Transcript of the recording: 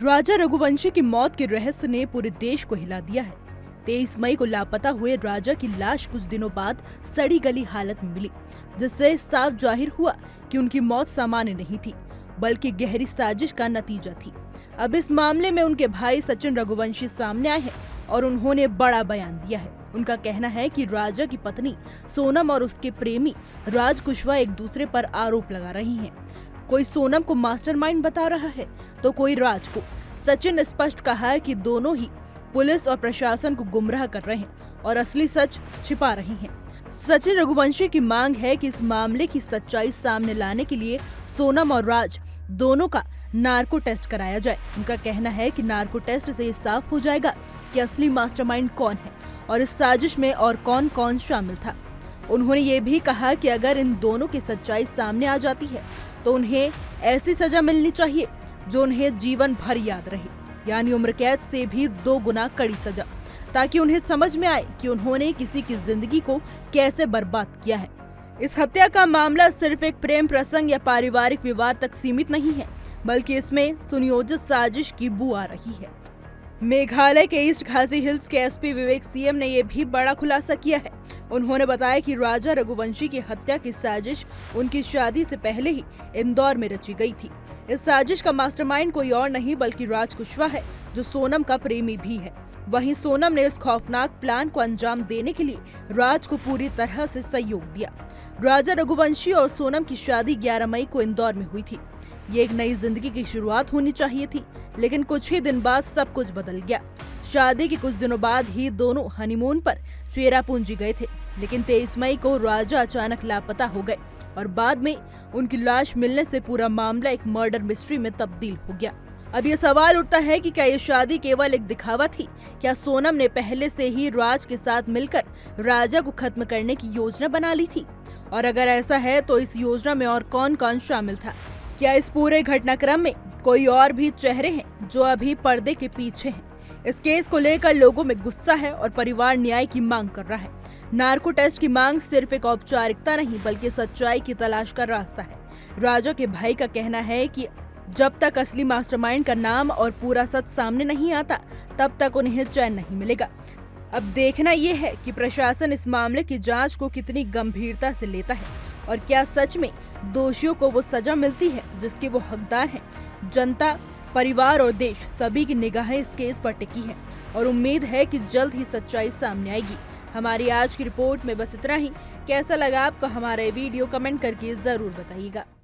राजा रघुवंशी की मौत के रहस्य ने पूरे देश को हिला दिया है। 23 मई को लापता हुए राजा की लाश कुछ दिनों बाद सड़ी गली हालत में मिली, जिससे साफ जाहिर हुआ कि उनकी मौत सामान्य नहीं थी, बल्कि गहरी साजिश का नतीजा थी। अब इस मामले में उनके भाई सचिन रघुवंशी सामने आए हैं और उन्होंने बड़ा बयान दिया है। उनका कहना है कि राजा की पत्नी सोनम और उसके प्रेमी राज कुशवाहा एक दूसरे पर आरोप लगा रही हैं। कोई सोनम को मास्टरमाइंड बता रहा है तो कोई राज को। सचिन ने स्पष्ट कहा है कि दोनों ही पुलिस और प्रशासन को गुमराह कर रहे हैं और असली सच छिपा रही हैं। सचिन रघुवंशी की मांग है कि इस मामले की सच्चाई सामने लाने के लिए सोनम और राज दोनों का नार्को टेस्ट कराया जाए। उनका कहना है कि नार्को टेस्ट से ये साफ हो जाएगा कि असली मास्टरमाइंड कौन है और इस साजिश में और कौन कौन शामिल था। उन्होंने ये भी कहा कि अगर इन दोनों की सच्चाई सामने आ जाती है तो उन्हें ऐसी सजा मिलनी चाहिए जो उन्हें जीवन भर याद रहे, यानी उम्र कैद से भी 2 गुना कड़ी सजा, ताकि उन्हें समझ में आए कि उन्होंने किसी की जिंदगी को कैसे बर्बाद किया है। इस हत्या का मामला सिर्फ एक प्रेम प्रसंग या पारिवारिक विवाद तक सीमित नहीं है, बल्कि इसमें सुनियोजित साजिश की बू आ रही है। मेघालय के ईस्ट खासी हिल्स के एसपी विवेक सीएम ने यह भी बड़ा खुलासा किया है। उन्होंने बताया कि राजा रघुवंशी की हत्या की साजिश उनकी शादी से पहले ही इंदौर में रची गई थी। इस साजिश का मास्टरमाइंड कोई और नहीं बल्कि राज कुशवाहा है, जो सोनम का प्रेमी भी है। वहीं सोनम ने इस खौफनाक प्लान को अंजाम देने के लिए राज को पूरी तरह से सहयोग दिया। राजा रघुवंशी और सोनम की शादी 11 मई को इंदौर में हुई थी। ये एक नई जिंदगी की शुरुआत होनी चाहिए थी, लेकिन कुछ ही दिन बाद सब कुछ बदल गया। शादी के कुछ दिनों बाद ही दोनों हनीमून पर चेरापूंजी गए थे, लेकिन 23 मई को राजा अचानक लापता हो गए और बाद में उनकी लाश मिलने से पूरा मामला एक मर्डर मिस्ट्री में तब्दील हो गया। अब ये सवाल उठता है कि क्या ये शादी केवल एक दिखावा थी? क्या सोनम ने पहले से ही राज के साथ मिलकर राजा को खत्म करने की योजना बना ली थी? और अगर ऐसा है तो इस योजना में और कौन कौन शामिल था? क्या इस पूरे घटनाक्रम में कोई और भी चेहरे हैं जो अभी पर्दे के पीछे हैं? इस केस को लेकर लोगों में गुस्सा है और परिवार न्याय की मांग कर रहा है। नार्को टेस्ट की मांग सिर्फ एक औपचारिकता नहीं, बल्कि सच्चाई की तलाश का रास्ता है। राजा के भाई का कहना है कि जब तक असली मास्टरमाइंड का नाम और पूरा सच सामने नहीं आता, तब तक उन्हें चैन नहीं मिलेगा। अब देखना ये है कि प्रशासन इस मामले की जांच को कितनी गंभीरता से लेता है और क्या सच में दोषियों को वो सजा मिलती है जिसके वो हकदार हैं। जनता, परिवार और देश सभी की निगाहें इस केस पर टिकी हैं और उम्मीद है कि जल्द ही सच्चाई सामने आएगी। हमारी आज की रिपोर्ट में बस इतना ही। कैसा लगा आपको हमारा वीडियो? कमेंट करके जरूर बताइएगा।